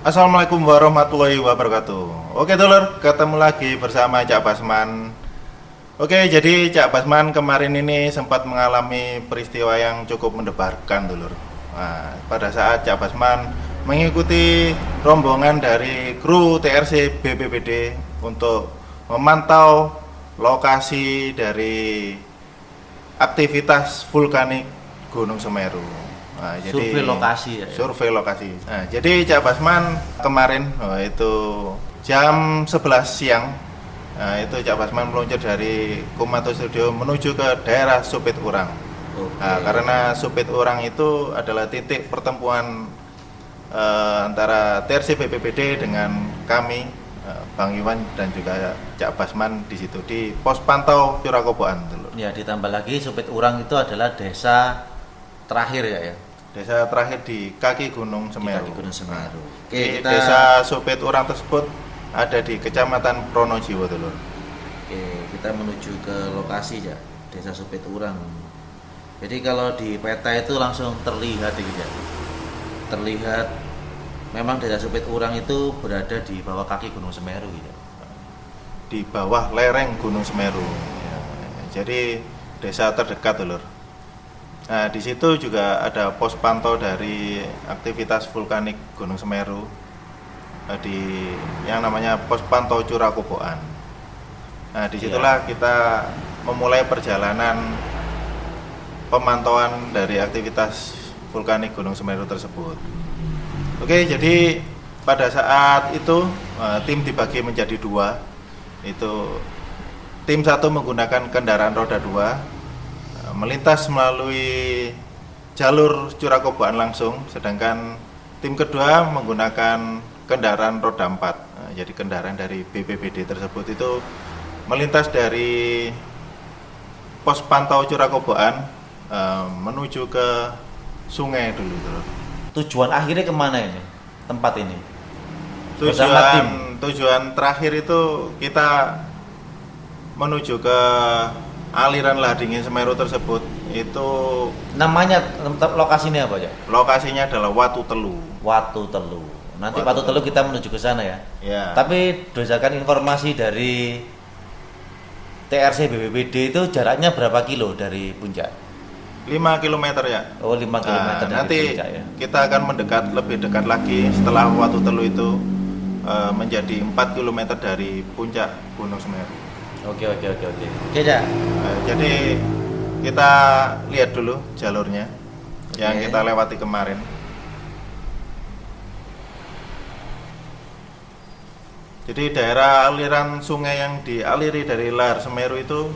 Assalamualaikum warahmatullahi wabarakatuh. Oke dulur, ketemu lagi bersama Cak Basman. Oke, jadi Cak Basman kemarin ini sempat mengalami peristiwa yang cukup mendebarkan dulur. Nah, pada saat Cak Basman mengikuti rombongan dari kru TRC BPBD untuk memantau lokasi dari aktivitas vulkanik Gunung Semeru. Nah, jadi survei lokasi ya. Survei lokasi. Nah, jadi Cak Basman kemarin itu jam 11 siang. Nah, itu Cak Basman meluncur dari Kumato Studio menuju ke daerah Supit Urang. Nah, karena Supit Urang itu adalah titik pertemuan antara TRC BPBD dengan kami, Bang Iwan dan juga Cak Basman di situ di pos pantau Curakoboan dulu. Ya, ditambah lagi Supit Urang itu adalah desa terakhir ya. Desa terakhir di kaki Gunung Semeru. Di kaki Gunung Semeru. Oke, desa Supit Urang tersebut ada di Kecamatan Pronojiwo dulu. Oke, kita menuju ke lokasi ya, Desa Supit Urang. Jadi kalau di peta itu langsung terlihat ya. Terlihat memang Desa Supit Urang itu berada di bawah kaki Gunung Semeru gitu. Di bawah lereng Gunung Semeru. Ya, jadi desa terdekat dulur. Nah, di situ juga ada pos pantau dari aktivitas vulkanik Gunung Semeru di yang namanya pos pantau Curakoboan. Nah, disitulah kita memulai perjalanan pemantauan dari aktivitas vulkanik Gunung Semeru tersebut. Oke, jadi pada saat itu tim dibagi menjadi dua. Itu tim satu menggunakan kendaraan roda 2 melintas melalui jalur Curakoboan langsung, sedangkan tim kedua menggunakan kendaraan roda 4. Nah, jadi kendaraan dari BPBD tersebut itu melintas dari pos pantau Curakoboan menuju ke sungai dulu. Tujuan akhirnya kemana ini? Tempat ini? Tujuan terakhir itu kita menuju ke aliran lahar dingin Semeru tersebut. Itu Namanya lokasinya apa ya? lokasinya adalah Watu Telu. Watu Telu. Nanti Watu Telu kita menuju ke sana ya. Ya. Tapi berdasarkan informasi dari TRC BPBD itu jaraknya berapa kilo dari puncak? 5 km ya. Oh, 5 km dari nanti puncak ya. kita akan mendekat lebih dekat lagi setelah Watu Telu itu menjadi 4 km dari puncak Gunung Semeru. Oke, ya. Jadi kita lihat dulu jalurnya yang kita lewati kemarin. Jadi daerah aliran sungai yang dialiri dari lahar Semeru itu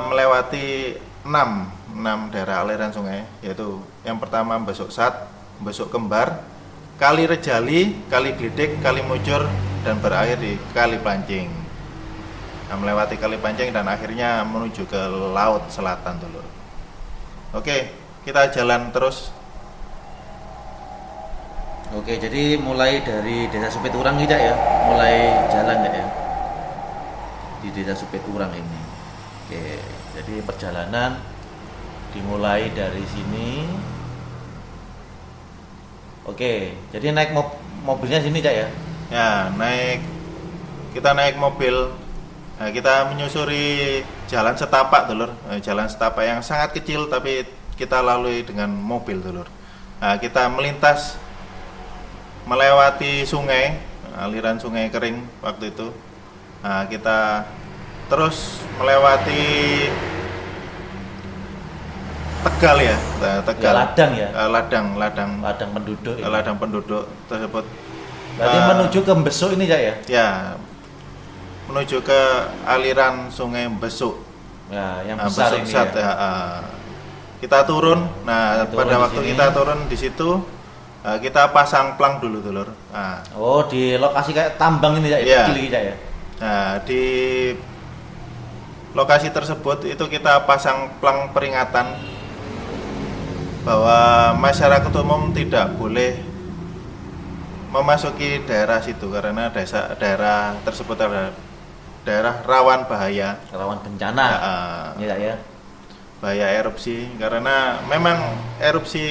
melewati 6 daerah aliran sungai, yaitu yang pertama Besuk Sat, Besuk Kembar, Kali Rejali, Kali Glidik, Kali Mujur, dan berakhir di Kali Pancing. Nah, melewati Kali Pancing dan akhirnya menuju ke Laut Selatan dulu. Oke, kita jalan terus. Oke, jadi mulai dari Desa Supit Urang gitu ya, mulai jalan ya, di Desa Supit Urang ini. Oke, jadi perjalanan dimulai dari sini. Oke, jadi naik mobilnya sini Cak ya? Ya, kita naik mobil. Nah, kita menyusuri jalan setapak dulur, jalan setapak yang sangat kecil tapi kita lalui dengan mobil dulur. Nah, kita melintas melewati sungai, aliran sungai kering waktu itu. Nah, kita terus melewati Tegal ya, Tegal. Ya, ladang ya. Ladang penduduk. Ya. Ladang penduduk tersebut. Berarti menuju ke Besuk ini Cak ya? Ya, menuju ke aliran sungai Besuk. Ya, yang besar Besuk ini Sat, ya. Kita turun. Nah, pada waktu kita turun di situ kita pasang plang dulu dulur. Nah, oh, di lokasi kayak tambang ini Cak ya, kecil ini Cak ya. Nah, di lokasi tersebut itu kita pasang plang peringatan bahwa masyarakat umum tidak boleh memasuki daerah situ karena daerah tersebut adalah daerah rawan bahaya, rawan bencana. ya. Ya. bahaya erupsi, karena memang erupsi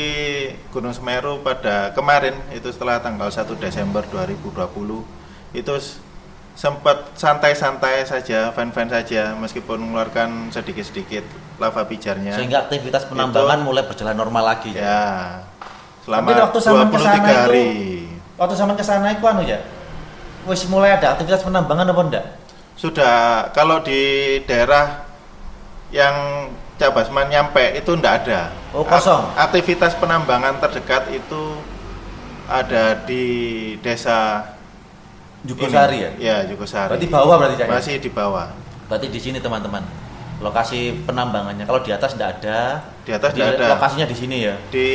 Gunung Semeru pada kemarin itu setelah tanggal 1 Desember 2020 itu sempat santai-santai saja, fan-fan saja, meskipun mengeluarkan sedikit-sedikit lava pijarnya. Sehingga aktivitas penambangan mulai berjalan normal lagi. Ya, Tapi selama waktu zaman 23 kesana hari. Waktu zaman kesana itu anu ya, wis mulai ada aktivitas penambangan apa enggak? Sudah, kalau di daerah yang Cak Basman nyampe itu enggak ada. Oh, kosong. Aktivitas penambangan terdekat itu ada di desa Jugosari ya? Ya, Jugosari. Berarti bawah berarti Cak, ya? Masih di bawah. Berarti di sini teman-teman. Lokasi penambangannya. Kalau di atas enggak ada. Di atas enggak ada. Lokasinya di sini ya. Di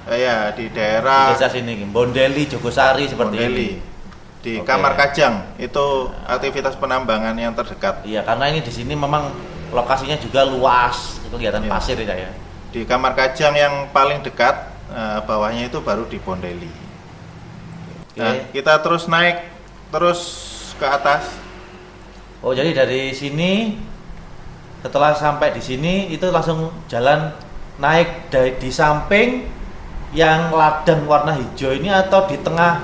ya di Di daerah desa sini, Bondeli, Jogosari seperti Bondeli. ini. Di Oke. Kamar Kajang itu aktivitas penambangan yang terdekat. Iya, karena ini di sini memang lokasinya juga luas, itu kelihatan Iya. pasir ya, ya. Di Kamar Kajang yang paling dekat, bawahnya itu baru di Bondeli. Oke. Nah, kita terus naik terus ke atas. Oh, jadi dari sini setelah sampai di sini itu langsung jalan naik di samping yang ladang warna hijau ini atau di tengah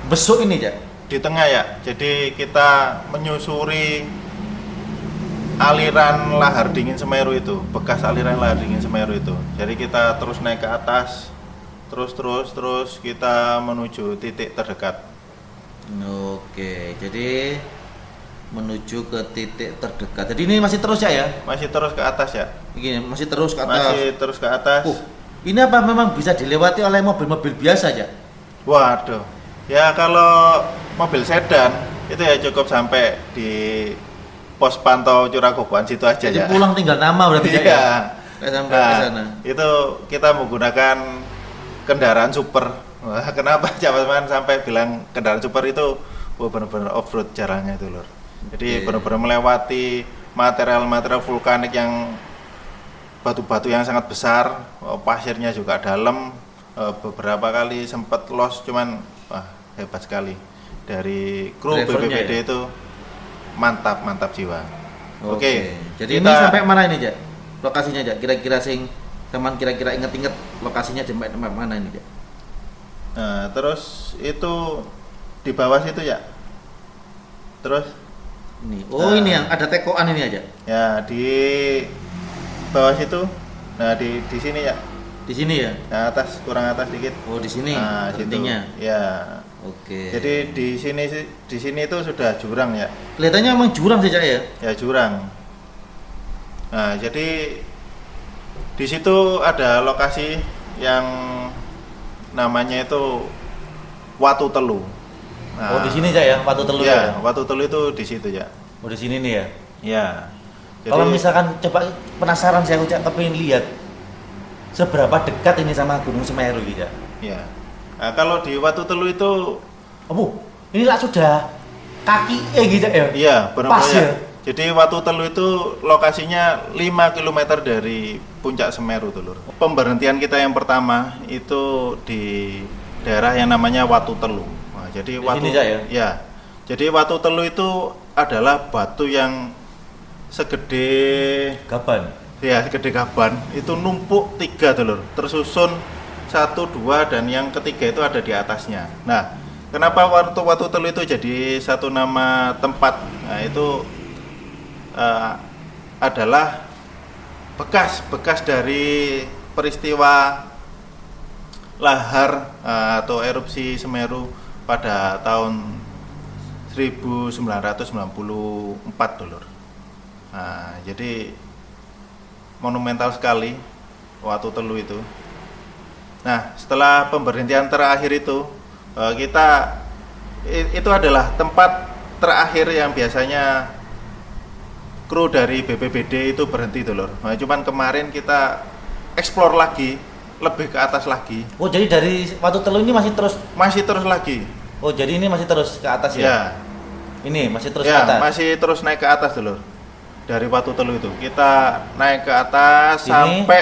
besuk ini ya? Di tengah ya. Jadi kita menyusuri aliran lahar dingin Semeru itu, bekas aliran lahar dingin Semeru itu. Jadi kita terus naik ke atas, terus kita menuju titik terdekat. Oke, jadi menuju ke titik terdekat. Jadi ini masih terus ya? Masih terus ke atas ya. Begini, masih terus ke atas. Masih terus ke atas. Ini apa memang bisa dilewati oleh mobil-mobil biasa ya? Waduh. Ya kalau mobil sedan itu ya cukup sampai di pos pantau Curakoboan situ aja Jadi ya. pulang tinggal nama berarti ya? Iya. Nggak sampai ke sana. Itu kita menggunakan kendaraan super. Wah, kenapa Cak Basman sampai bilang kendaraan super itu benar-benar off-road jalannya itu lur. Jadi Oke. benar-benar melewati material-material vulkanik yang batu-batu yang sangat besar, pasirnya juga dalam. Beberapa kali sempat loss, cuman wah, hebat sekali dari kru Drivernya BPBD ya? itu mantap jiwa. Oke, Jadi ini kita- sampai mana ini, Jak? Lokasinya, Jak? Kira-kira kira-kira inget-inget lokasinya sampai tempat mana ini, Jak? Nah, terus itu di bawah situ ya. Terus Ini. Oh, ini yang ada tekoan ini aja. ya di bawah situ. Nah, di sini ya. Di sini ya? Nah, atas, kurang atas dikit. Oh, di sini. Nah, situ. Berhentinya. Ya. Oke. Jadi di sini itu sudah jurang ya. Kelihatannya emang jurang sih, Jak ya? Ya, jurang. Nah, jadi di situ ada lokasi yang namanya itu Watu Telu. Nah, Oh, di sini, Jak ya? Watu Telu ya, ya? Watu Telu itu di situ ya. Oh, di sini nih ya. Ya. Kalau misalkan coba penasaran sih aku, Jak, kepengin lihat seberapa dekat ini sama Gunung Semeru gitu, Jak. ya. Nah, kalau di Watu Telu itu Oh, ini lah sudah kaki gitu, Jak ya? iya, benar-benar Pas ya. ya? Jadi Watu Telu itu lokasinya 5 km dari puncak Semeru tuh, Lur. Pemberhentian kita yang pertama itu di daerah yang namanya Watu Telu. Nah, jadi Di Watu sini, Jak, ya? ya. Jadi Watu Telu itu adalah batu yang segede Gaban. ya, segede gaban. Itu numpuk 3 tuh, Lur. Tersusun 1, 2 dan yang ketiga itu ada di atasnya. Nah, kenapa Watu Telu itu jadi satu nama tempat? Nah, itu adalah bekas dari peristiwa lahar atau erupsi Semeru pada tahun 1994 dulur. Nah, jadi monumental sekali Watu Telu itu. Nah, setelah pemberhentian terakhir itu itu adalah tempat terakhir yang biasanya kru dari BPBD itu berhenti dulur. Nah, cuman kemarin kita explore lagi, lebih ke atas lagi. Oh, jadi dari Watu Telu ini masih terus. Lagi. Oh, jadi ini masih terus ke atas ya? Ya, Ini masih terus ya, ke atas. masih terus naik ke atas dulur. Dari Watu Telu itu kita naik ke atas Ini? sampai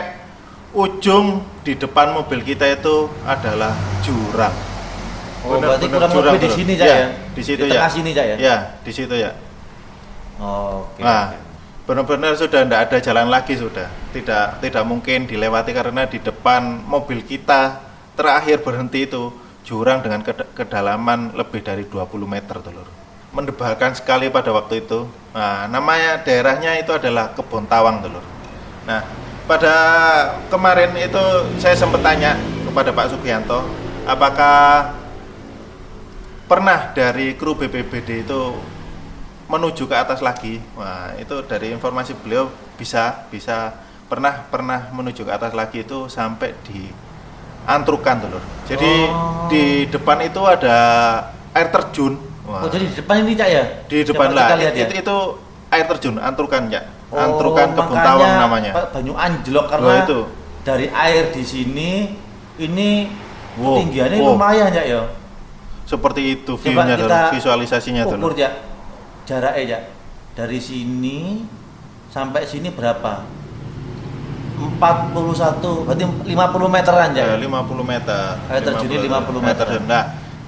ujung di depan mobil kita itu adalah jurang. Oh, berarti Bener-bener kurang lebih di dulur. sini, Jak, ya? Di situ Di ya. tengah sini, Jak, ya? Ya, di situ ya. Oh, oke. Nah, benar-benar sudah tidak ada jalan lagi, sudah tidak mungkin dilewati karena di depan mobil kita terakhir berhenti itu jurang dengan kedalaman lebih dari 20 meter Dulur. Mendebarkan sekali pada waktu itu. Nah, namanya daerahnya itu adalah Kebon Tawang Dulur. Nah, pada kemarin itu saya sempat tanya kepada Pak Sugianto, apakah pernah dari kru BPBD itu menuju ke atas lagi? Wah, itu dari informasi beliau bisa pernah menuju ke atas lagi itu sampai di Antrukan Dulur. Jadi di depan itu ada air terjun. Wah. Oh, jadi di depan ini Cak ya? Di depan lah. Itu air terjun Antrukan ya. Antrukan Kebon Tawang namanya. Banyu anjlok karena itu dari air di sini ini ketinggiannya lumayan ya. Seperti itu view-nya Dulur, visualisasinya Dulur. Ukur ya. Jaraknya ya. Dari sini sampai sini berapa? 41, berarti 50 meteran ya? 50 meter. Air terjunnya 50 meter. Nah,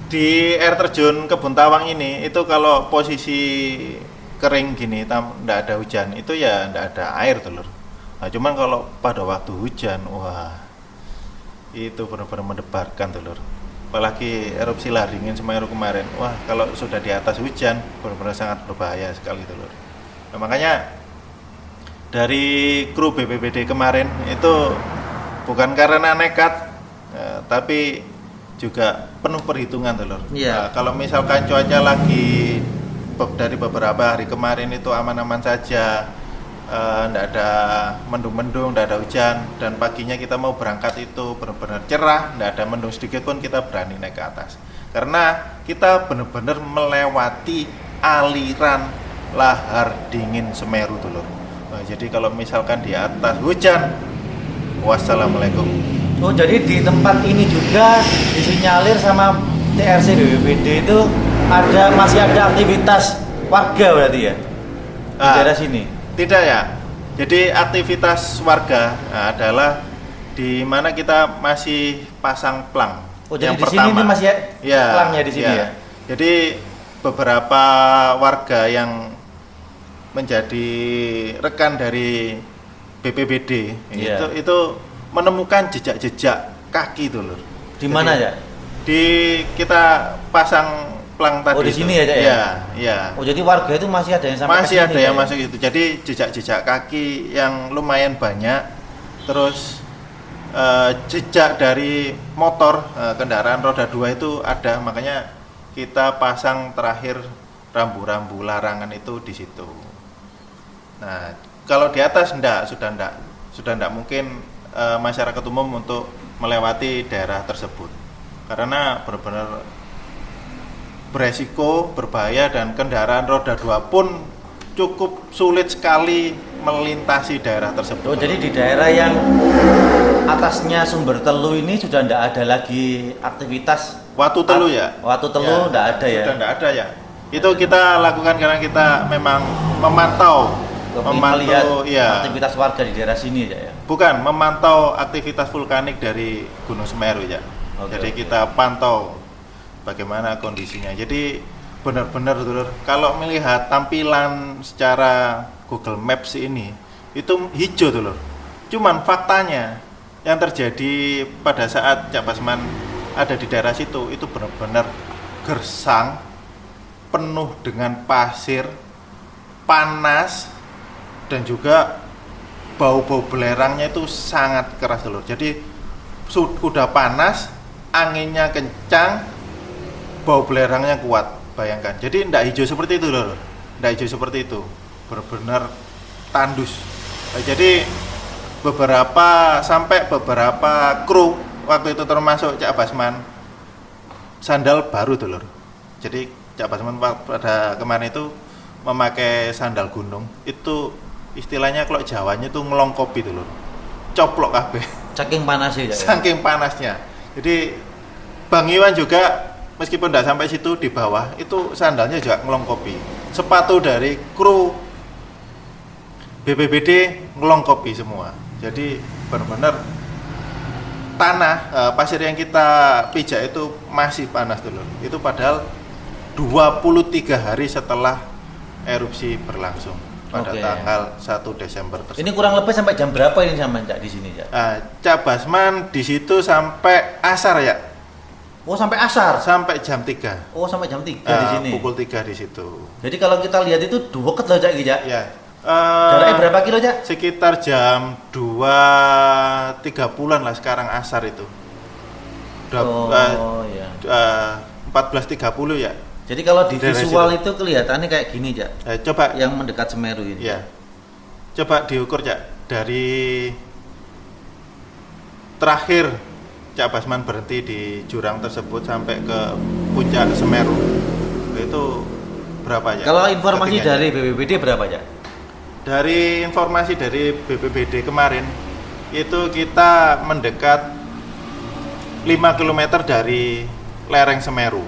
di air terjun Kebon Tawang ini itu kalau posisi kering gini, tidak ada hujan, itu ya tidak ada air Dulur. Nah, cuman kalau pada waktu hujan, wah itu benar-benar mendebarkan Dulur. Apalagi erupsi Laringin Semeru kemarin, wah kalau sudah di atas hujan benar-benar sangat berbahaya sekali Dulur. Nah, makanya dari kru BPBD kemarin itu bukan karena nekat, tapi juga penuh perhitungan Dulur. Nah, kalau misalkan cuaca lagi dari beberapa hari kemarin itu aman-aman saja, tidak ada mendung-mendung, tidak ada hujan, dan paginya kita mau berangkat itu benar-benar cerah, tidak ada mendung sedikit pun, kita berani naik ke atas karena kita benar-benar melewati aliran lahar dingin Semeru Dulur. Nah, jadi kalau misalkan di atas hujan, wassalamualaikum. Oh, jadi di tempat ini juga disinyalir sama TRC BPBD itu masih ada aktivitas warga berarti ya? Di daerah sini? Tidak ya. Jadi aktivitas warga adalah di mana kita masih pasang plang. Oh, jadi yang di pertama. Sini ini masih plangnya di sini ya? Jadi beberapa warga yang menjadi rekan dari BPBD itu menemukan jejak-jejak kaki Dulur. Di mana ya? Kita pasang plang tadi. Oh, di sini ya, Cak ya? Iya. Oh, jadi warga itu masih ada yang sampai masih ada yang ya? masuk itu. Jadi jejak-jejak kaki yang lumayan banyak. Terus jejak dari motor, kendaraan roda 2 itu ada, makanya kita pasang terakhir rambu-rambu larangan itu di situ. Nah, kalau di atas sudah enggak mungkin masyarakat umum untuk melewati daerah tersebut karena benar-benar beresiko, berbahaya, dan kendaraan roda 2 pun cukup sulit sekali melintasi daerah tersebut. Oh, jadi di daerah yang atasnya Sumber Telu ini sudah tidak ada lagi aktivitas Watu Telu ya? Watu Telu tidak ada ya? Sudah tidak ada ya. Itu kita lakukan karena kita memang memantau ya, aktivitas warga di daerah sini ya? Bukan, memantau aktivitas vulkanik dari Gunung Semeru ya. Jadi kita pantau bagaimana kondisinya. Jadi benar-benar Dulur, kalau melihat tampilan secara Google Maps ini itu hijau Dulur. Cuman faktanya yang terjadi pada saat Cak Basman ada di daerah situ itu benar-benar gersang, penuh dengan pasir, panas, dan juga bau-bau belerangnya itu sangat keras Dulur. Jadi udah panas, anginnya kencang, bau belerangnya kuat. Bayangkan. Jadi tidak hijau seperti itu Dulur. Tidak hijau seperti itu. Benar-benar tandus. Nah, jadi beberapa kru waktu itu termasuk Cak Basman sandal baru Dulur. Jadi Cak Basman pada kemarin itu memakai sandal gunung. Itu istilahnya kalau Jawanya itu ngelongkopi Dulur. Coplok kabeh. Saking panasnya ya. Saking panasnya. Jadi Bang Iwan juga meskipun tidak sampai situ, di bawah itu sandalnya juga ngelongkopi. Sepatu dari kru BPBD ngelongkopi semua. Jadi benar-benar tanah pasir yang kita pijak itu masih panas Dulur. Itu padahal 23 hari setelah erupsi berlangsung. pada Oke. tanggal 1 Desember tersebut. Ini kurang lebih sampai jam berapa ini sampai Cak di sini, Cak? Cak Basman di situ sampai asar ya, Oh, sampai asar. sampai jam 3. Oh, sampai jam 3 di sini. Pukul 3 di situ. Jadi kalau kita lihat itu deket loh, Cak, Cak. Ya. Jaraknya berapa kilo, Cak? Sekitar jam 2.30-an lah sekarang asar itu. Iya. 14.30 ya. Jadi kalau di Dari visual situ. itu kelihatannya kayak gini, Cak. Coba Yang mendekat Semeru ini. ya. Coba diukur Cak, dari terakhir Cak Basman berhenti di jurang tersebut sampai ke puncak Semeru. Itu berapa ya? Kalau informasi ketinggiannya? dari BPBD berapa, Cak? Dari informasi dari BPBD kemarin itu kita mendekat 5 km dari lereng Semeru.